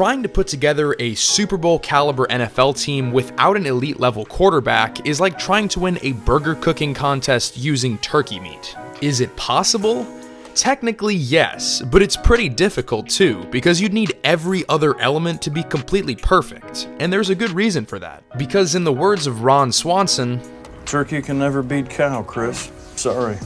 trying to put together a Super Bowl caliber NFL team without an elite level quarterback is like trying to win a burger cooking contest using turkey meat. Is it possible? Technically, yes, but it's pretty difficult too, because you'd need every other element to be completely perfect. And there's a good reason for that. Because in the words of Ron Swanson, "Turkey can never beat cow, Chris. Sorry."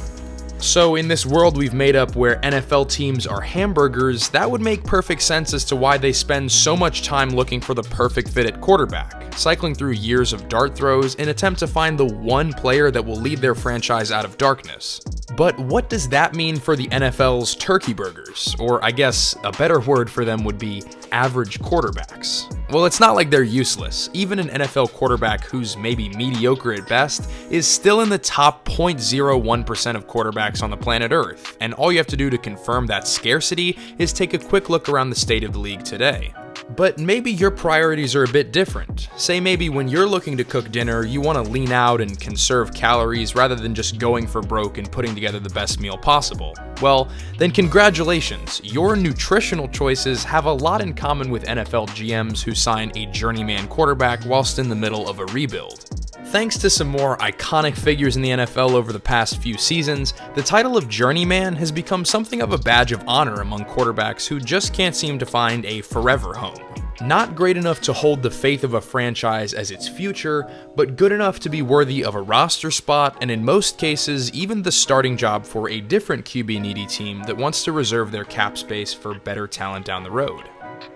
So in this world we've made up where NFL teams are hamburgers, that would make perfect sense as to why they spend so much time looking for the perfect fit at quarterback, cycling through years of dart throws in an attempt to find the one player that will lead their franchise out of darkness. But what does that mean for the NFL's turkey burgers? Or I guess a better word for them would be average quarterbacks. Well, it's not like they're useless. Even an NFL quarterback who's maybe mediocre at best is still in the top 0.01% of quarterbacks on the planet Earth, and all you have to do to confirm that scarcity is take a quick look around the state of the league today. But maybe your priorities are a bit different. Say maybe when you're looking to cook dinner, you want to lean out and conserve calories rather than just going for broke and putting together the best meal possible. Well, then congratulations, your nutritional choices have a lot in common with NFL GMs who sign a journeyman quarterback whilst in the middle of a rebuild. Thanks to some more iconic figures in the NFL over the past few seasons, the title of journeyman has become something of a badge of honor among quarterbacks who just can't seem to find a forever home. Not great enough to hold the faith of a franchise as its future, but good enough to be worthy of a roster spot and in most cases even the starting job for a different QB-needy team that wants to reserve their cap space for better talent down the road.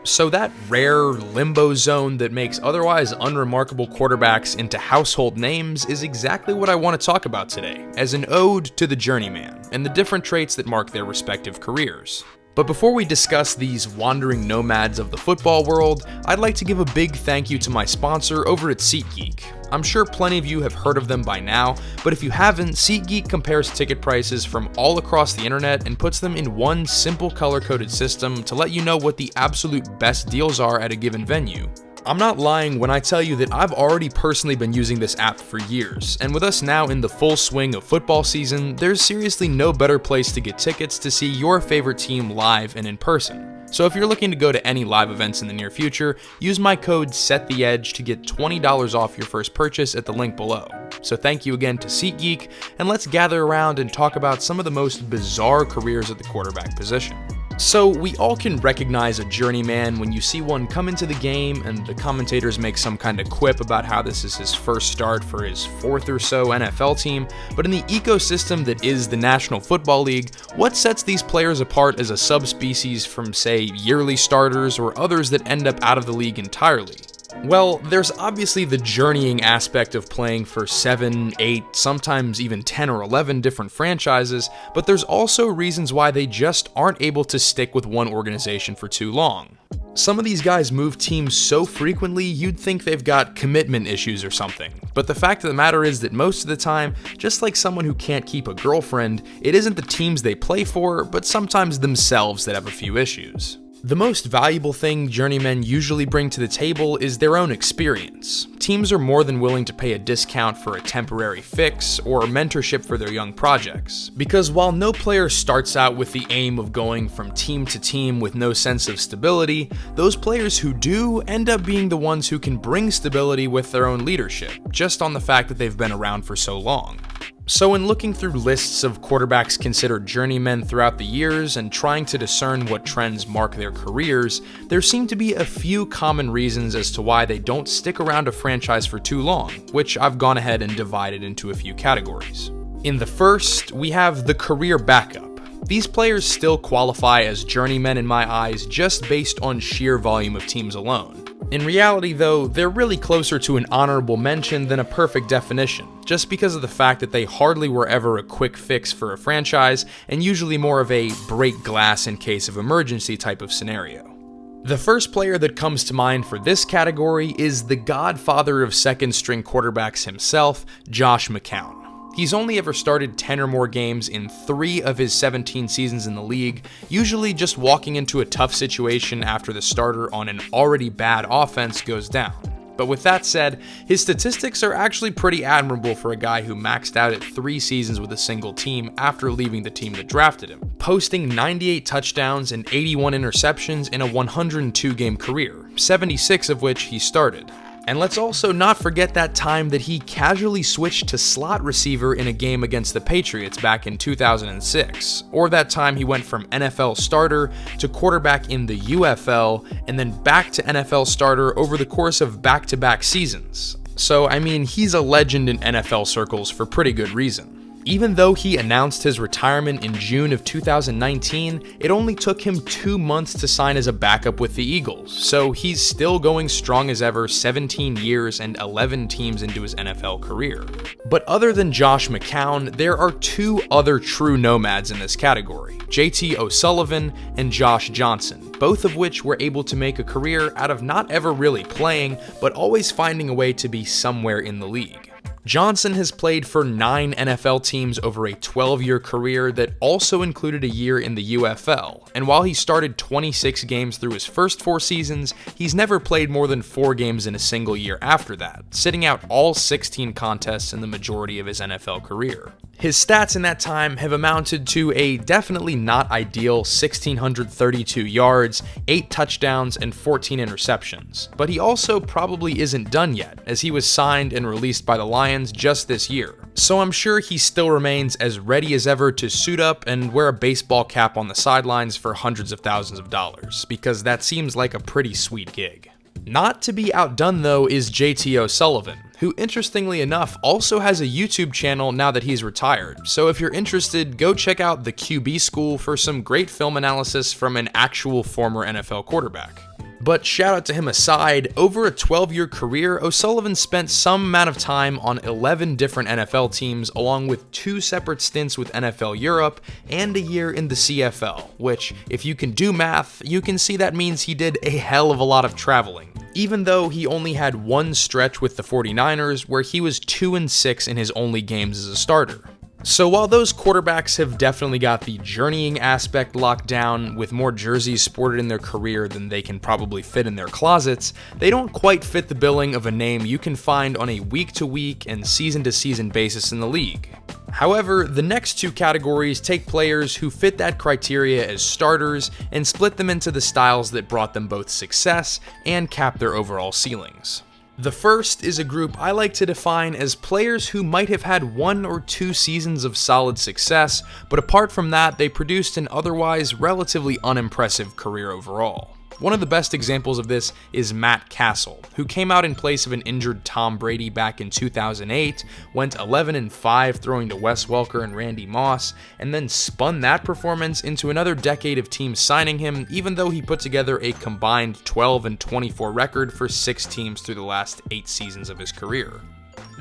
So that rare limbo zone that makes otherwise unremarkable quarterbacks into household names is exactly what I want to talk about today, as an ode to the journeyman and the different traits that mark their respective careers. But before we discuss these wandering nomads of the football world, I'd like to give a big thank you to my sponsor over at SeatGeek. I'm sure plenty of you have heard of them by now, but if you haven't, SeatGeek compares ticket prices from all across the internet and puts them in one simple color-coded system to let you know what the absolute best deals are at a given venue. I'm not lying when I tell you that I've already personally been using this app for years, and with us now in the full swing of football season, there's seriously no better place to get tickets to see your favorite team live and in person. So if you're looking to go to any live events in the near future, use my code SETTHEEDGE to get $20 off your first purchase at the link below. So thank you again to SeatGeek, and let's gather around and talk about some of the most bizarre careers at the quarterback position. So we all can recognize a journeyman when you see one come into the game and the commentators make some kind of quip about how this is his first start for his fourth or so NFL team, but in the ecosystem that is the National Football League, what sets these players apart as a subspecies from, say, yearly starters or others that end up out of the league entirely? Well, there's obviously the journeying aspect of playing for 7, 8, sometimes even 10 or 11 different franchises, but there's also reasons why they just aren't able to stick with one organization for too long. Some of these guys move teams so frequently you'd think they've got commitment issues or something, but the fact of the matter is that most of the time, just like someone who can't keep a girlfriend, it isn't the teams they play for, but sometimes themselves that have a few issues. The most valuable thing journeymen usually bring to the table is their own experience. Teams are more than willing to pay a discount for a temporary fix or mentorship for their young projects. Because while no player starts out with the aim of going from team to team with no sense of stability, those players who do end up being the ones who can bring stability with their own leadership, just on the fact that they've been around for so long. So in looking through lists of quarterbacks considered journeymen throughout the years and trying to discern what trends mark their careers, there seem to be a few common reasons as to why they don't stick around a franchise for too long, which I've gone ahead and divided into a few categories. In the first, we have the career backup. These players still qualify as journeymen in my eyes just based on sheer volume of teams alone. In reality though, they're really closer to an honorable mention than a perfect definition, just because of the fact that they hardly were ever a quick fix for a franchise, and usually more of a break glass in case of emergency type of scenario. The first player that comes to mind for this category is the godfather of second-string quarterbacks himself, Josh McCown. He's only ever started 10 or more games in 3 of his 17 seasons in the league, usually just walking into a tough situation after the starter on an already bad offense goes down. But with that said, his statistics are actually pretty admirable for a guy who maxed out at 3 seasons with a single team after leaving the team that drafted him, posting 98 touchdowns and 81 interceptions in a 102-game career, 76 of which he started. And let's also not forget that time that he casually switched to slot receiver in a game against the Patriots back in 2006, or that time he went from NFL starter to quarterback in the UFL, and then back to NFL starter over the course of back-to-back seasons. So, I mean, he's a legend in NFL circles for pretty good reason. Even though he announced his retirement in June of 2019, it only took him 2 months to sign as a backup with the Eagles, so he's still going strong as ever 17 years and 11 teams into his NFL career. But other than Josh McCown, there are 2 other true nomads in this category, JT O'Sullivan and Josh Johnson, both of which were able to make a career out of not ever really playing, but always finding a way to be somewhere in the league. Johnson has played for 9 NFL teams over a 12-year career that also included a year in the UFL, and while he started 26 games through his first 4 seasons, he's never played more than 4 games in a single year after that, sitting out all 16 contests in the majority of his NFL career. His stats in that time have amounted to a definitely not ideal 1,632 yards, 8 touchdowns, and 14 interceptions. But he also probably isn't done yet, as he was signed and released by the Lions just this year. So I'm sure he still remains as ready as ever to suit up and wear a baseball cap on the sidelines for hundreds of thousands of dollars, because that seems like a pretty sweet gig. Not to be outdone though is JT O'Sullivan, who interestingly enough also has a YouTube channel now that he's retired, so if you're interested, go check out the QB School for some great film analysis from an actual former NFL quarterback. But shout out to him aside, over a 12-year career, O'Sullivan spent some amount of time on 11 different NFL teams along with 2 separate stints with NFL Europe and a year in the CFL, which, if you can do math, you can see that means he did a hell of a lot of traveling. Even though he only had 1 stretch with the 49ers where he was 2-6 in his only games as a starter. So while those quarterbacks have definitely got the journeying aspect locked down with more jerseys sported in their career than they can probably fit in their closets, they don't quite fit the billing of a name you can find on a week-to-week and season-to-season basis in the league. However, the next 2 categories take players who fit that criteria as starters and split them into the styles that brought them both success and capped their overall ceilings. The first is a group I like to define as players who might have had 1 or 2 seasons of solid success, but apart from that, they produced an otherwise relatively unimpressive career overall. One of the best examples of this is Matt Castle, who came out in place of an injured Tom Brady back in 2008, went 11-5 throwing to Wes Welker and Randy Moss, and then spun that performance into another decade of teams signing him, even though he put together a combined 12-24 record for 6 teams through the last 8 seasons of his career.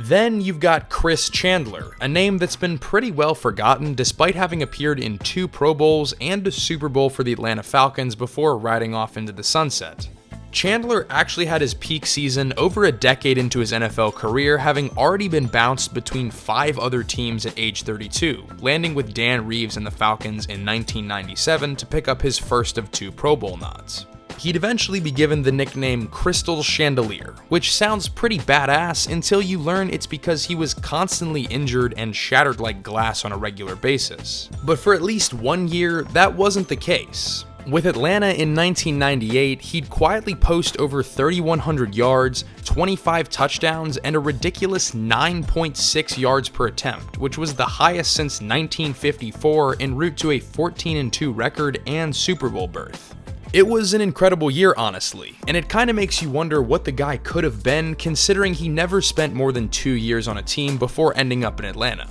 Then you've got Chris Chandler, a name that's been pretty well forgotten despite having appeared in 2 Pro Bowls and a Super Bowl for the Atlanta Falcons before riding off into the sunset. Chandler actually had his peak season over a decade into his NFL career, having already been bounced between 5 other teams at age 32, landing with Dan Reeves and the Falcons in 1997 to pick up his first of 2 Pro Bowl nods. He'd eventually be given the nickname Crystal Chandelier, which sounds pretty badass until you learn it's because he was constantly injured and shattered like glass on a regular basis. But for at least 1 year, that wasn't the case. With Atlanta in 1998, he'd quietly post over 3,100 yards, 25 touchdowns, and a ridiculous 9.6 yards per attempt, which was the highest since 1954 en route to a 14-2 record and Super Bowl berth. It was an incredible year, honestly, and it kinda makes you wonder what the guy could have been considering he never spent more than 2 years on a team before ending up in Atlanta.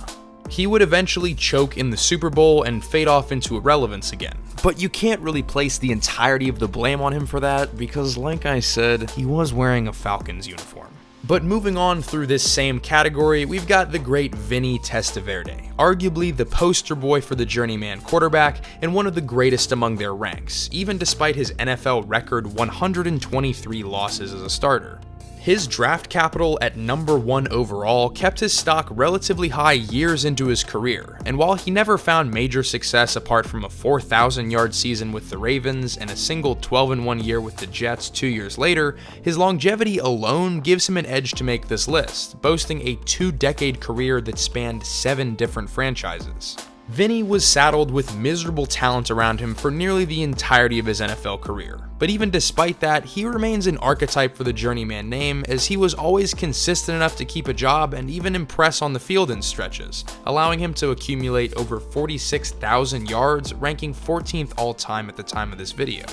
He would eventually choke in the Super Bowl and fade off into irrelevance again. But you can't really place the entirety of the blame on him for that because, like I said, he was wearing a Falcons uniform. But moving on through this same category, we've got the great Vinny Testaverde, arguably the poster boy for the journeyman quarterback and one of the greatest among their ranks, even despite his NFL record 123 losses as a starter. His draft capital at number 1 overall kept his stock relatively high years into his career, and while he never found major success apart from a 4,000-yard season with the Ravens and a single 12-1 year with the Jets 2 years later, his longevity alone gives him an edge to make this list, boasting a 2-decade career that spanned 7 different franchises. Vinny was saddled with miserable talent around him for nearly the entirety of his NFL career, but even despite that, he remains an archetype for the journeyman name, as he was always consistent enough to keep a job and even impress on the field in stretches, allowing him to accumulate over 46,000 yards, ranking 14th all-time at the time of this video.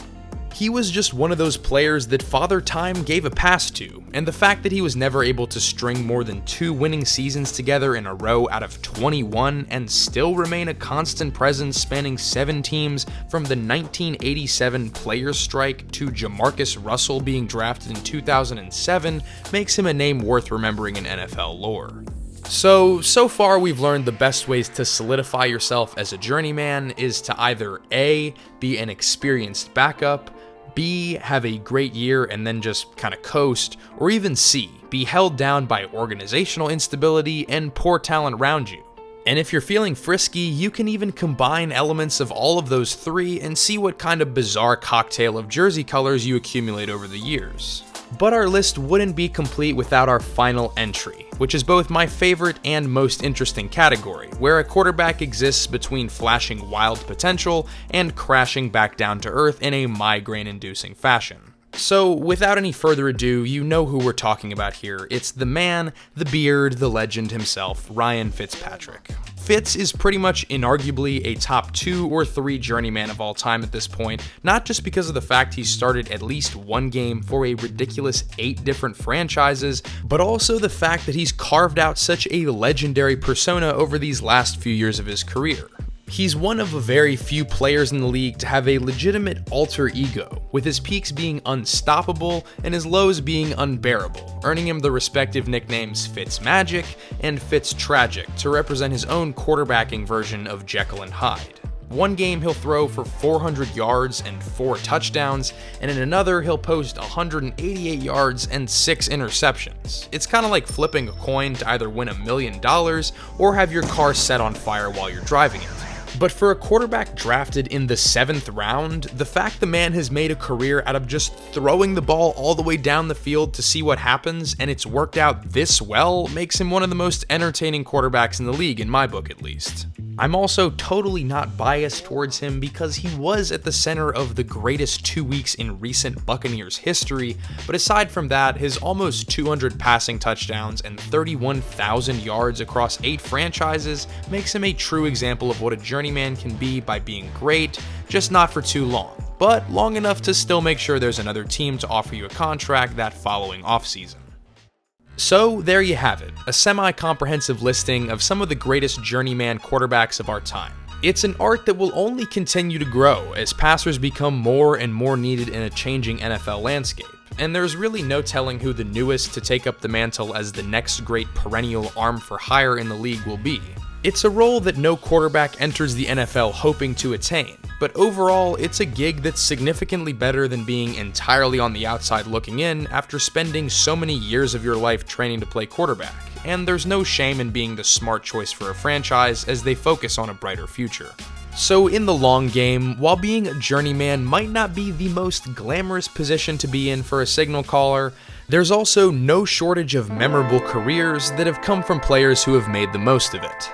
He was just one of those players that Father Time gave a pass to, and the fact that he was never able to string more than 2 winning seasons together in a row out of 21 and still remain a constant presence spanning 7 teams from the 1987 Players' Strike to Jamarcus Russell being drafted in 2007 makes him a name worth remembering in NFL lore. So far we've learned the best ways to solidify yourself as a journeyman is to either A, be an experienced backup, B, have a great year and then just kind of coast, or even C, be held down by organizational instability and poor talent around you. And if you're feeling frisky, you can even combine elements of all of those 3 and see what kind of bizarre cocktail of jersey colors you accumulate over the years. But our list wouldn't be complete without our final entry, which is both my favorite and most interesting category, where a quarterback exists between flashing wild potential and crashing back down to earth in a migraine-inducing fashion. So without any further ado, you know who we're talking about here. It's the man, the beard, the legend himself, Ryan Fitzpatrick. Fitz is pretty much inarguably a top 2 or 3 journeyman of all time at this point, not just because of the fact he started at least 1 game for a ridiculous 8 different franchises, but also the fact that he's carved out such a legendary persona over these last few years of his career. He's one of a very few players in the league to have a legitimate alter ego, with his peaks being unstoppable and his lows being unbearable, earning him the respective nicknames Fitzmagic and Fitztragic to represent his own quarterbacking version of Jekyll and Hyde. One game he'll throw for 400 yards and 4 touchdowns, and in another he'll post 188 yards and 6 interceptions. It's kind of like flipping a coin to either win $1 million or have your car set on fire while you're driving it. But for a quarterback drafted in the 7th round, the fact the man has made a career out of just throwing the ball all the way down the field to see what happens, and it's worked out this well, makes him one of the most entertaining quarterbacks in the league, in my book at least. I'm also totally not biased towards him because he was at the center of the greatest 2 weeks in recent Buccaneers history, but aside from that, his almost 200 passing touchdowns and 31,000 yards across 8 franchises makes him a true example of what a journeyman can be by being great, just not for too long, but long enough to still make sure there's another team to offer you a contract that following offseason. So there you have it, a semi-comprehensive listing of some of the greatest journeyman quarterbacks of our time. It's an art that will only continue to grow as passers become more and more needed in a changing NFL landscape, and there's really no telling who the newest to take up the mantle as the next great perennial arm for hire in the league will be. It's a role that no quarterback enters the NFL hoping to attain, but overall, it's a gig that's significantly better than being entirely on the outside looking in after spending so many years of your life training to play quarterback, and there's no shame in being the smart choice for a franchise as they focus on a brighter future. So in the long game, while being a journeyman might not be the most glamorous position to be in for a signal caller, there's also no shortage of memorable careers that have come from players who have made the most of it.